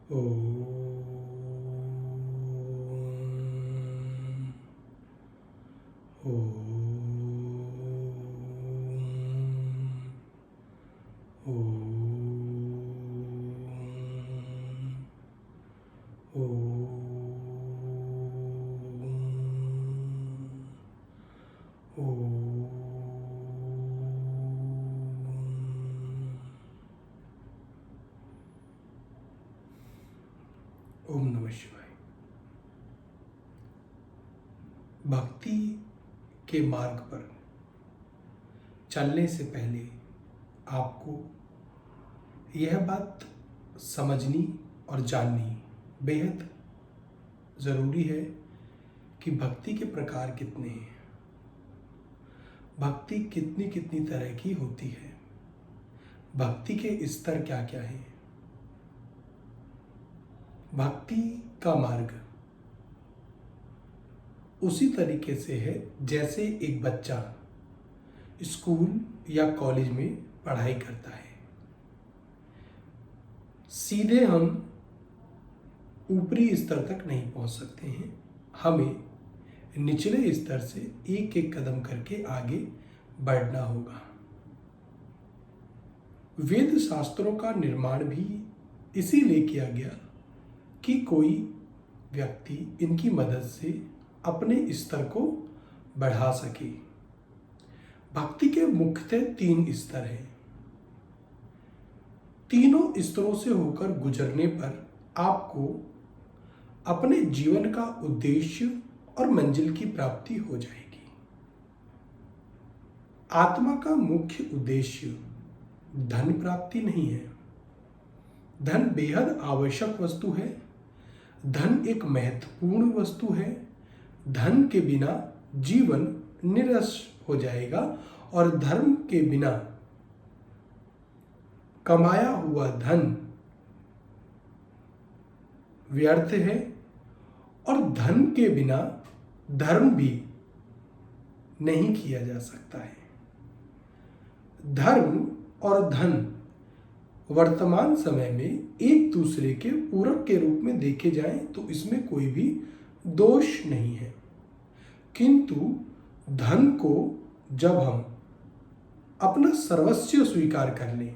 ओम ओम ओम नमः शिवाय। भक्ति के मार्ग पर चलने से पहले आपको यह बात समझनी और जाननी बेहद ज़रूरी है कि भक्ति के प्रकार कितने हैं, भक्ति कितनी कितनी तरह की होती है, भक्ति के स्तर क्या क्या हैं। भक्ति का मार्ग उसी तरीके से है जैसे एक बच्चा स्कूल या कॉलेज में पढ़ाई करता है। सीधे हम ऊपरी स्तर तक नहीं पहुंच सकते हैं, हमें निचले स्तर से एक एक कदम करके आगे बढ़ना होगा। वेद शास्त्रों का निर्माण भी इसीलिए किया गया कि कोई व्यक्ति इनकी मदद से अपने स्तर को बढ़ा सके। भक्ति के मुख्यतः 3 स्तर हैं। तीनों स्तरों से होकर गुजरने पर आपको अपने जीवन का उद्देश्य और मंजिल की प्राप्ति हो जाएगी। आत्मा का मुख्य उद्देश्य धन प्राप्ति नहीं है। धन बेहद आवश्यक वस्तु है, धन एक महत्वपूर्ण वस्तु है। धन के बिना जीवन निरस हो जाएगा और धर्म के बिना कमाया हुआ धन व्यर्थ है और धन के बिना धर्म भी नहीं किया जा सकता है। धर्म और धन वर्तमान समय में एक दूसरे के पूरक के रूप में देखे जाएं तो इसमें कोई भी दोष नहीं है, किंतु धन को जब हम अपना सर्वस्व स्वीकार कर लें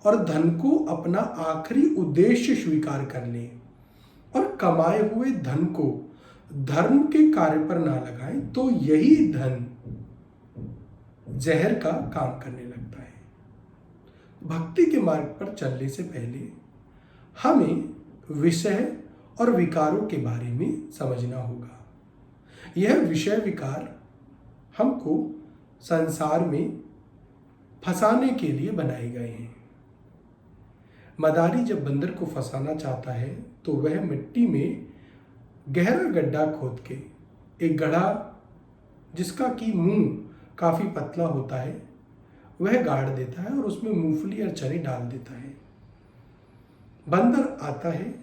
और धन को अपना आखिरी उद्देश्य स्वीकार कर लें और कमाए हुए धन को धर्म के कार्य पर ना लगाएं तो यही धन जहर का काम करने लगता है। भक्ति के मार्ग पर चलने से पहले हमें विषय और विकारों के बारे में समझना होगा। यह विषय विकार हमको संसार में फंसाने के लिए बनाए गए हैं। मदारी जब बंदर को फंसाना चाहता है तो वह मिट्टी में गहरा गड्ढा खोद के एक गड्ढा जिसका कि मुंह काफी पतला होता है वह गाड़ देता है और उसमें मूंगफली और चने डाल देता है। बंदर आता है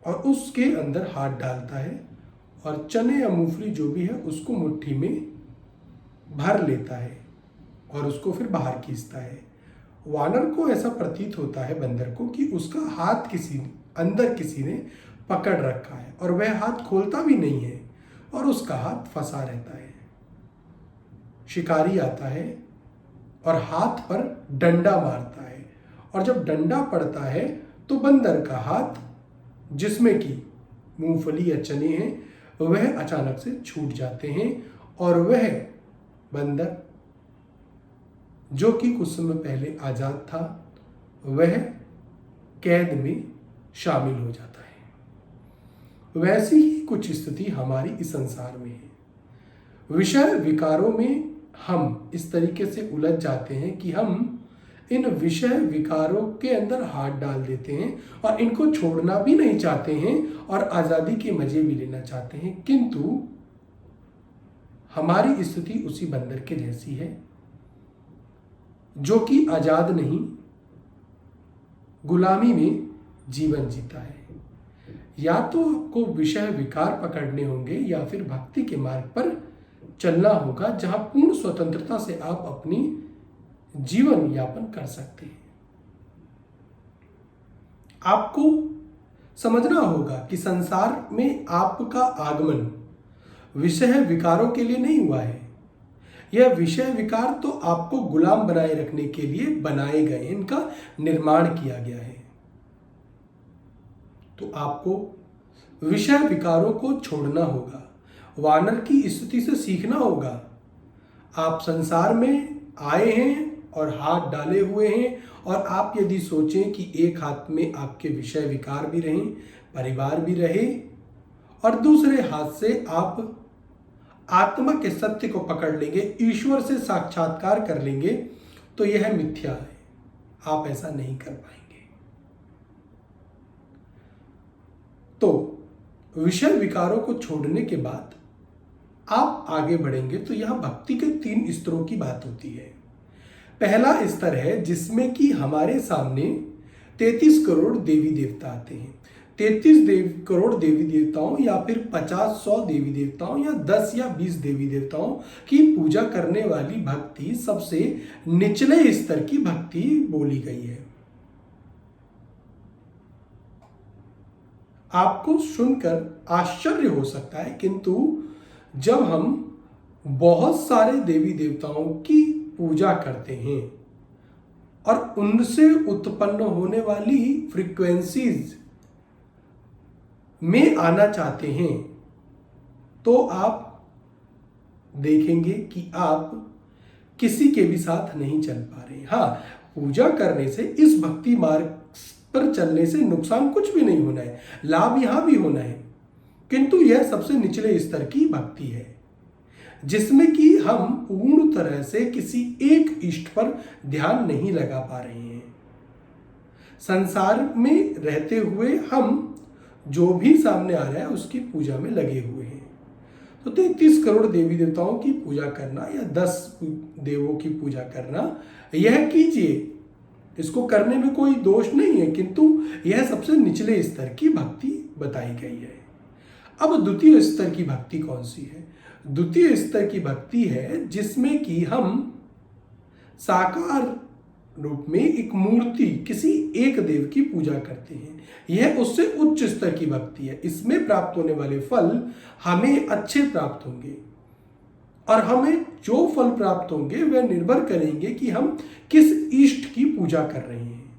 और उसके अंदर हाथ डालता है और चने या मूंगफली जो भी है उसको मुट्ठी में भर लेता है और उसको फिर बाहर खींचता है। वानर को ऐसा प्रतीत होता है बंदर को कि उसका हाथ किसी ने पकड़ रखा है और वह हाथ खोलता भी नहीं है और उसका हाथ फंसा रहता है। शिकारी आता है और हाथ पर डंडा मारता है और जब डंडा पड़ता है तो बंदर का हाथ जिसमें कि मूंगफली या चने हैं वह अचानक से छूट जाते हैं और वह बंदर जो कि कुछ समय पहले आजाद था वह कैद में शामिल हो जाता है। वैसी ही कुछ स्थिति हमारी इस संसार में है। विषय विकारों में हम इस तरीके से उलझ जाते हैं कि हम इन विषय विकारों के अंदर हाथ डाल देते हैं और इनको छोड़ना भी नहीं चाहते हैं और आज़ादी के मजे भी लेना चाहते हैं, किंतु हमारी स्थिति उसी बंदर के जैसी है जो कि आजाद नहीं गुलामी में जीवन जीता है। या तो आपको विषय विकार पकड़ने होंगे या फिर भक्ति के मार्ग पर चलना होगा जहां पूर्ण स्वतंत्रता से आप अपनी जीवन यापन कर सकते हैं। आपको समझना होगा कि संसार में आपका आगमन विषय विकारों के लिए नहीं हुआ है। यह विषय विकार तो आपको गुलाम बनाए रखने के लिए बनाए गए, इनका निर्माण किया गया है। तो आपको विषय विकारों को छोड़ना होगा, वानर की स्थिति से सीखना होगा। आप संसार में आए हैं और हाथ डाले हुए हैं, और आप यदि सोचें कि एक हाथ में आपके विषय विकार भी रहें, परिवार भी रहे, और दूसरे हाथ से आप आत्मा के सत्य को पकड़ लेंगे, ईश्वर से साक्षात्कार कर लेंगे, तो यह मिथ्या है। आप ऐसा नहीं कर पाएंगे। तो विषय विकारों को छोड़ने के बाद आप आगे बढ़ेंगे तो यहां भक्ति के 3 स्तरों की बात होती है। पहला स्तर है जिसमें कि हमारे सामने 33 करोड़ देवी देवता आते हैं। 33 करोड़ देवी देवताओं या फिर 50-100 देवी देवताओं या 10 या 20 देवी देवताओं की पूजा करने वाली भक्ति सबसे निचले स्तर की भक्ति बोली गई है। आपको सुनकर आश्चर्य हो सकता है, किंतु जब हम बहुत सारे देवी देवताओं की पूजा करते हैं और उनसे उत्पन्न होने वाली फ्रीक्वेंसीज में आना चाहते हैं, तो आप देखेंगे कि आप किसी के भी साथ नहीं चल पा रहे। हाँ, पूजा करने से, इस भक्ति मार्ग पर चलने से नुकसान कुछ भी नहीं होना है, लाभ यहां भी होना है, किंतु यह सबसे निचले स्तर की भक्ति है जिसमें कि हम पूर्ण तरह से किसी एक इष्ट पर ध्यान नहीं लगा पा रहे हैं। संसार में रहते हुए हम जो भी सामने आ रहा है उसकी पूजा में लगे हुए हैं। तो 33 करोड़ देवी देवताओं की पूजा करना या 10 देवों की पूजा करना, यह कीजिए, इसको करने में कोई दोष नहीं है, किंतु यह सबसे निचले स्तर की भक्ति बताई गई है। अब द्वितीय स्तर की भक्ति कौन सी है? द्वितीय स्तर की भक्ति है जिसमें कि हम साकार रूप में एक मूर्ति, किसी एक देव की पूजा करते हैं। यह उससे उच्च स्तर की भक्ति है। इसमें प्राप्त होने वाले फल हमें अच्छे प्राप्त होंगे, और हमें जो फल प्राप्त होंगे वह निर्भर करेंगे कि हम किस इष्ट की पूजा कर रहे हैं।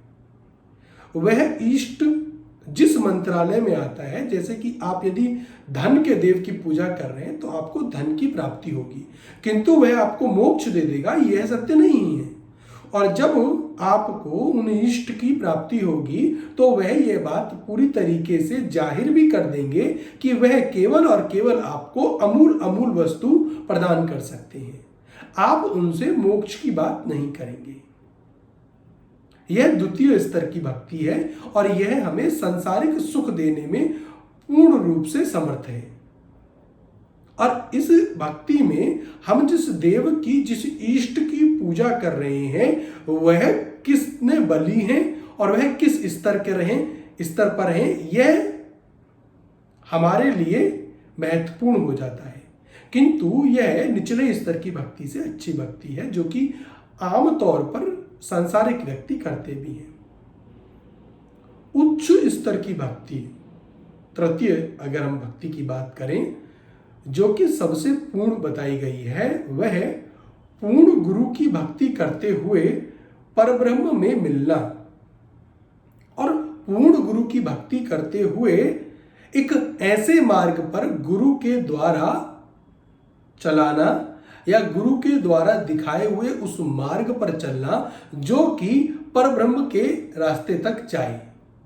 वह इष्ट जिस मंत्रालय में आता है, जैसे कि आप यदि धन के देव की पूजा कर रहे हैं तो आपको धन की प्राप्ति होगी, किंतु वह आपको मोक्ष दे देगा, यह सत्य नहीं है। और जब आपको उन इष्ट की प्राप्ति होगी तो वह यह बात पूरी तरीके से जाहिर भी कर देंगे कि वह केवल और केवल आपको अमूल वस्तु प्रदान कर सकते हैं। आप उनसे मोक्ष की बात नहीं करेंगे। यह द्वितीय स्तर की भक्ति है और यह हमें सांसारिक सुख देने में पूर्ण रूप से समर्थ है। और इस भक्ति में हम जिस देव की, जिस इष्ट की पूजा कर रहे हैं, वह किसने बली हैं और वह किस स्तर पर हैं, यह हमारे लिए महत्वपूर्ण हो जाता है। किंतु यह निचले स्तर की भक्ति से अच्छी भक्ति है, जो कि आमतौर पर सांसारिक व्यक्ति करते भी हैं। उच्च स्तर की भक्ति, तृतीय अगर हम भक्ति की बात करें, जो कि सबसे पूर्ण बताई गई है, वह पूर्ण गुरु की भक्ति करते हुए परब्रह्म में मिलना, और पूर्ण गुरु की भक्ति करते हुए एक ऐसे मार्ग पर गुरु के द्वारा चलाना या गुरु के द्वारा दिखाए हुए उस मार्ग पर चलना जो कि परब्रह्म के रास्ते तक जाए,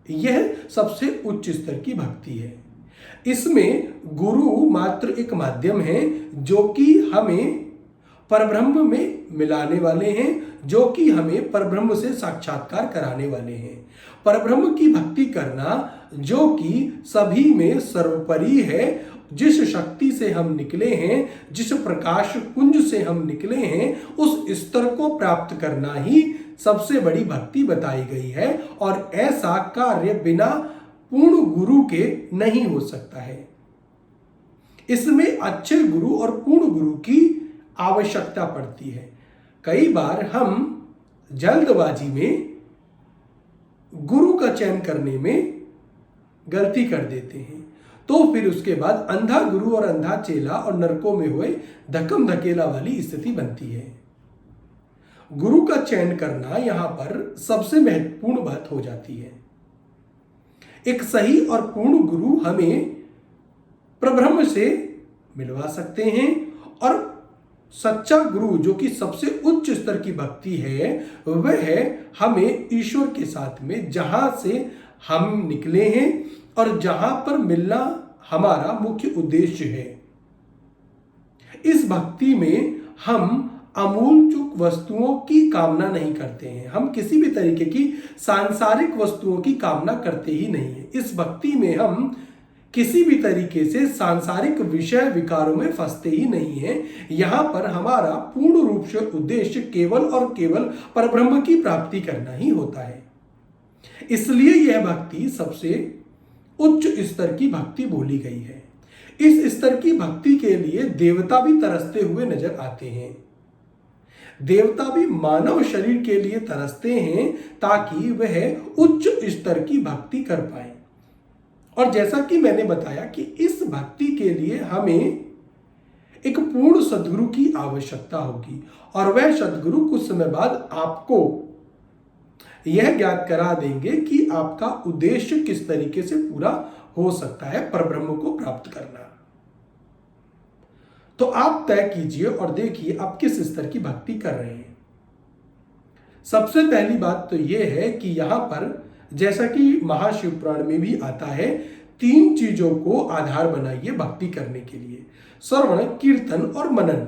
यह सबसे उच्च स्तर की भक्ति है। इसमें गुरु मात्र एक माध्यम है जो कि हमें परब्रह्म में मिलाने वाले हैं, जो कि हमें परब्रह्म से साक्षात्कार कराने वाले हैं। परब्रह्म की भक्ति करना जो कि सभी में सर्वोपरि है, जिस शक्ति से हम निकले हैं, जिस प्रकाश पुंज से हम निकले हैं, उस स्तर को प्राप्त करना ही सबसे बड़ी भक्ति बताई गई है। और ऐसा कार्य बिना पूर्ण गुरु के नहीं हो सकता है। इसमें अच्छे गुरु और पूर्ण गुरु की आवश्यकता पड़ती है। कई बार हम जल्दबाजी में गुरु का चयन करने में गलती कर देते हैं तो फिर उसके बाद अंधा गुरु और अंधा चेला और नरकों में हुए धक्कम धकेला वाली स्थिति बनती है। गुरु का चयन करना यहां पर सबसे महत्वपूर्ण बात हो जाती है। एक सही और पूर्ण गुरु हमें परब्रह्म से मिलवा सकते हैं और सच्चा गुरु जो कि सबसे उच्च स्तर की भक्ति है वह है हमें ईश्वर के साथ में जहां से हम निकले हैं और जहां पर मिलना हमारा मुख्य उद्देश्य है। इस भक्ति में हम अमूल चूक वस्तुओं की कामना नहीं करते हैं, हम किसी भी तरीके की सांसारिक वस्तुओं की कामना करते ही नहीं है। इस भक्ति में हम किसी भी तरीके से सांसारिक विषय विकारों में फंसते ही नहीं है। यहां पर हमारा पूर्ण रूप से उद्देश्य केवल और केवल परब्रह्म की प्राप्ति करना ही होता है। इसलिए यह भक्ति सबसे उच्च स्तर की भक्ति बोली गई है। इस स्तर की भक्ति के लिए देवता भी तरसते हुए नजर आते हैं। देवता भी मानव शरीर के लिए तरसते हैं ताकि वह उच्च स्तर की भक्ति कर पाए। और जैसा कि मैंने बताया कि इस भक्ति के लिए हमें एक पूर्ण सद्गुरु की आवश्यकता होगी और वह सद्गुरु कुछ समय बाद आपको यह ज्ञात करा देंगे कि आपका उद्देश्य किस तरीके से पूरा हो सकता है परब्रह्म को प्राप्त करना। तो आप तय कीजिए और देखिए आप किस स्तर की भक्ति कर रहे हैं। सबसे पहली बात तो यह है कि यहां पर जैसा कि महाशिव पुराण में भी आता है 3 चीजों को आधार बनाइए भक्ति करने के लिए, श्रवण, कीर्तन और मनन।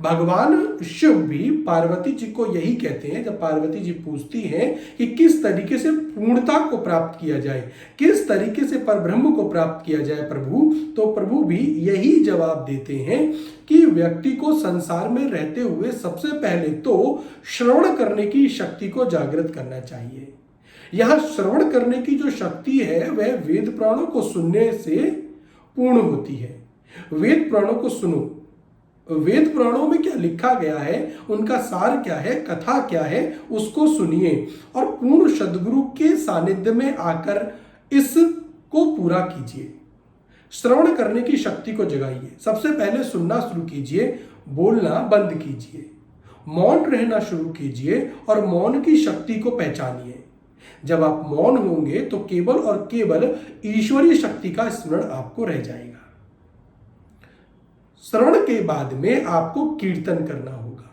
भगवान शिव भी पार्वती जी को यही कहते हैं जब पार्वती जी पूछती हैं कि किस तरीके से पूर्णता को प्राप्त किया जाए, किस तरीके से परब्रह्म को प्राप्त किया जाए प्रभु, तो प्रभु भी यही जवाब देते हैं कि व्यक्ति को संसार में रहते हुए सबसे पहले तो श्रवण करने की शक्ति को जागृत करना चाहिए। यह श्रवण करने की जो शक्ति है वह वेद पुराणों को सुनने से पूर्ण होती है। वेद पुराणों को सुनो, वेद पुराणों में क्या लिखा गया है, उनका सार क्या है, कथा क्या है, उसको सुनिए और पूर्ण सद्गुरु के सानिध्य में आकर इसको पूरा कीजिए। श्रवण करने की शक्ति को जगाइए। सबसे पहले सुनना शुरू कीजिए, बोलना बंद कीजिए, मौन रहना शुरू कीजिए और मौन की शक्ति को पहचानिए। जब आप मौन होंगे तो केवल और केवल ईश्वरीय शक्ति का स्मरण आपको रह जाएगा। श्रवण के बाद में आपको कीर्तन करना होगा।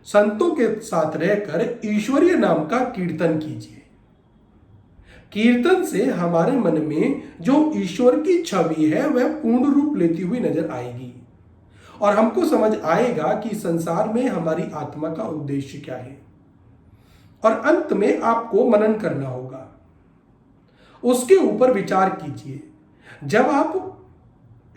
संतों के साथ रहकर ईश्वरीय नाम का कीर्तन कीजिए। कीर्तन से हमारे मन में जो ईश्वर की छवि है वह पूर्ण रूप लेती हुई नजर आएगी और हमको समझ आएगा कि संसार में हमारी आत्मा का उद्देश्य क्या है। और अंत में आपको मनन करना होगा, उसके ऊपर विचार कीजिए। जब आप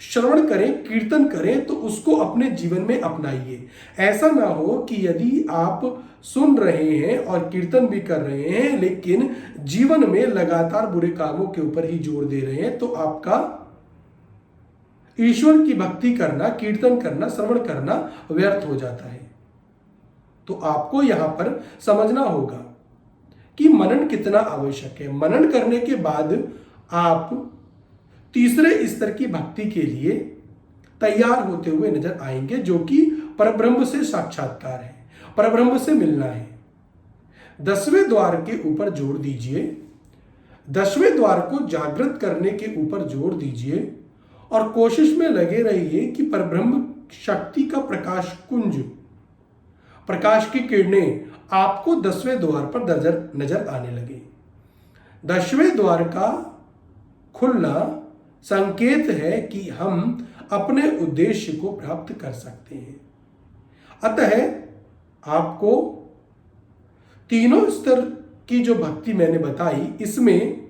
श्रवण करें, कीर्तन करें तो उसको अपने जीवन में अपनाइए। ऐसा ना हो कि यदि आप सुन रहे हैं और कीर्तन भी कर रहे हैं लेकिन जीवन में लगातार बुरे कामों के ऊपर ही जोर दे रहे हैं तो आपका ईश्वर की भक्ति करना, कीर्तन करना, श्रवण करना व्यर्थ हो जाता है। तो आपको यहां पर समझना होगा कि मनन कितना आवश्यक है। मनन करने के बाद आप तीसरे स्तर की भक्ति के लिए तैयार होते हुए नजर आएंगे जो कि परब्रह्म से साक्षात्कार है, परब्रह्म से मिलना है। 10वें द्वार के ऊपर जोर दीजिए, 10वें द्वार को जागृत करने के ऊपर जोर दीजिए और कोशिश में लगे रहिए कि परब्रह्म शक्ति का प्रकाश कुंज, प्रकाश की किरणें आपको 10वें द्वार पर नजर आने लगे। 10वें द्वार का खुलना संकेत है कि हम अपने उद्देश्य को प्राप्त कर सकते हैं। अतः आपको तीनों स्तर की जो भक्ति मैंने बताई इसमें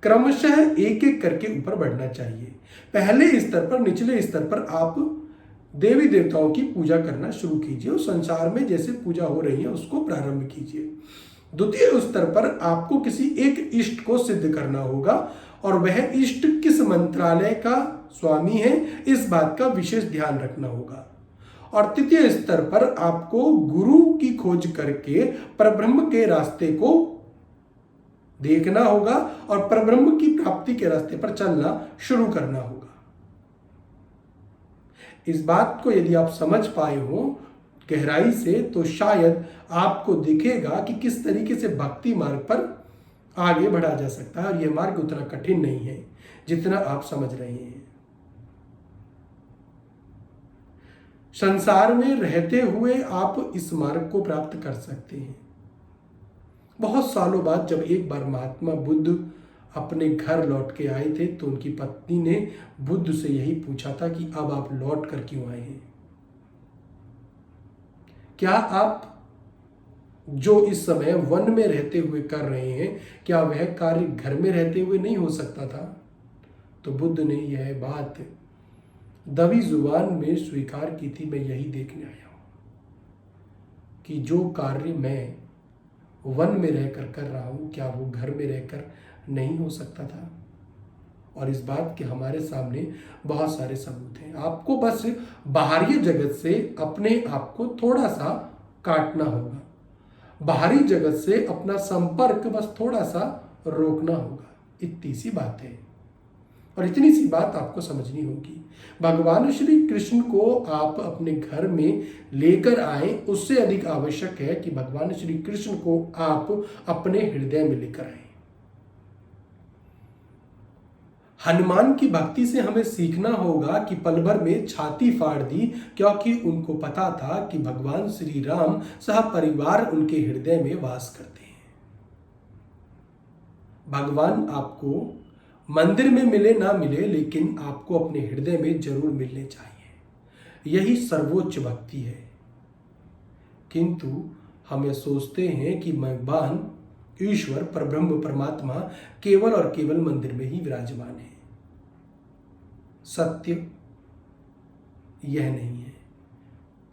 क्रमशः एक एक करके ऊपर बढ़ना चाहिए। पहले स्तर पर, निचले स्तर पर आप देवी देवताओं की पूजा करना शुरू कीजिए और संसार में जैसे पूजा हो रही है उसको प्रारंभ कीजिए। द्वितीय स्तर पर आपको किसी एक इष्ट को सिद्ध करना होगा और वह इष्ट किस मंत्रालय का स्वामी है इस बात का विशेष ध्यान रखना होगा। और तृतीय स्तर पर आपको गुरु की खोज करके परब्रह्म के रास्ते को देखना होगा और परब्रह्म की प्राप्ति के रास्ते पर चलना शुरू करना होगा। इस बात को यदि आप समझ पाए हो गहराई से तो शायद आपको दिखेगा कि किस तरीके से भक्ति मार्ग पर आगे बढ़ा जा सकता है, और यह मार्ग उतना कठिन नहीं है जितना आप समझ रहे हैं। संसार में रहते हुए आप इस मार्ग को प्राप्त कर सकते हैं। बहुत सालों बाद जब एक बार महात्मा बुद्ध अपने घर लौट के आए थे तो उनकी पत्नी ने बुद्ध से यही पूछा था कि अब आप लौट कर क्यों आए हैं? क्या आप जो इस समय वन में रहते हुए कर रहे हैं, क्या वह कार्य घर में रहते हुए नहीं हो सकता था? तो बुद्ध ने यह बात दबी जुबान में स्वीकार की थी, मैं यही देखने आया हूं कि जो कार्य मैं वन में रहकर कर रहा हूं क्या वो घर में रहकर नहीं हो सकता था? और इस बात के हमारे सामने बहुत सारे सबूत हैं। आपको बस बाहरी जगत से अपने आप को थोड़ा सा काटना होगा, बाहरी जगत से अपना संपर्क बस थोड़ा सा रोकना होगा। इतनी सी बात है, और इतनी सी बात आपको समझनी होगी। भगवान श्री कृष्ण को आप अपने घर में लेकर आए, उससे अधिक आवश्यक है कि भगवान श्री कृष्ण को आप अपने हृदय में लेकर आए। हनुमान की भक्ति से हमें सीखना होगा कि पल भर में छाती फाड़ दी, क्योंकि उनको पता था कि भगवान श्री राम सह परिवार उनके हृदय में वास करते हैं। भगवान आपको मंदिर में मिले ना मिले, लेकिन आपको अपने हृदय में जरूर मिलने चाहिए। यही सर्वोच्च भक्ति है। किंतु हम ये सोचते हैं कि भगवान ईश्वर परब्रह्म परमात्मा केवल और केवल मंदिर में ही विराजमान है। सत्य यह नहीं है।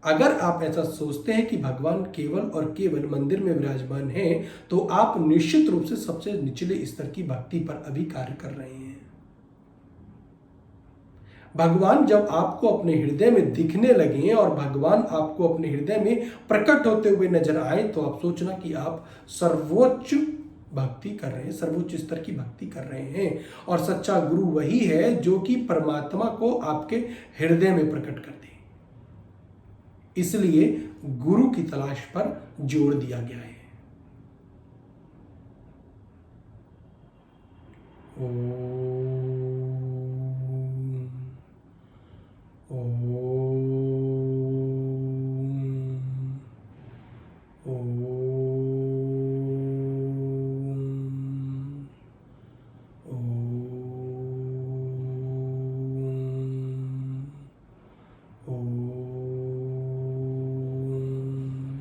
अगर आप ऐसा सोचते हैं कि भगवान केवल और केवल मंदिर में विराजमान है, तो आप निश्चित रूप से सबसे निचले स्तर की भक्ति पर अभी कार्य कर रहे हैं। भगवान जब आपको अपने हृदय में दिखने लगे और भगवान आपको अपने हृदय में प्रकट होते हुए नजर आए, तो आप सोचना कि आप सर्वोच्च भक्ति कर रहे हैं, सर्वोच्च स्तर की भक्ति कर रहे हैं। और सच्चा गुरु वही है जो कि परमात्मा को आपके हृदय में प्रकट कर दे। इसलिए गुरु की तलाश पर जोर दिया गया है। ओम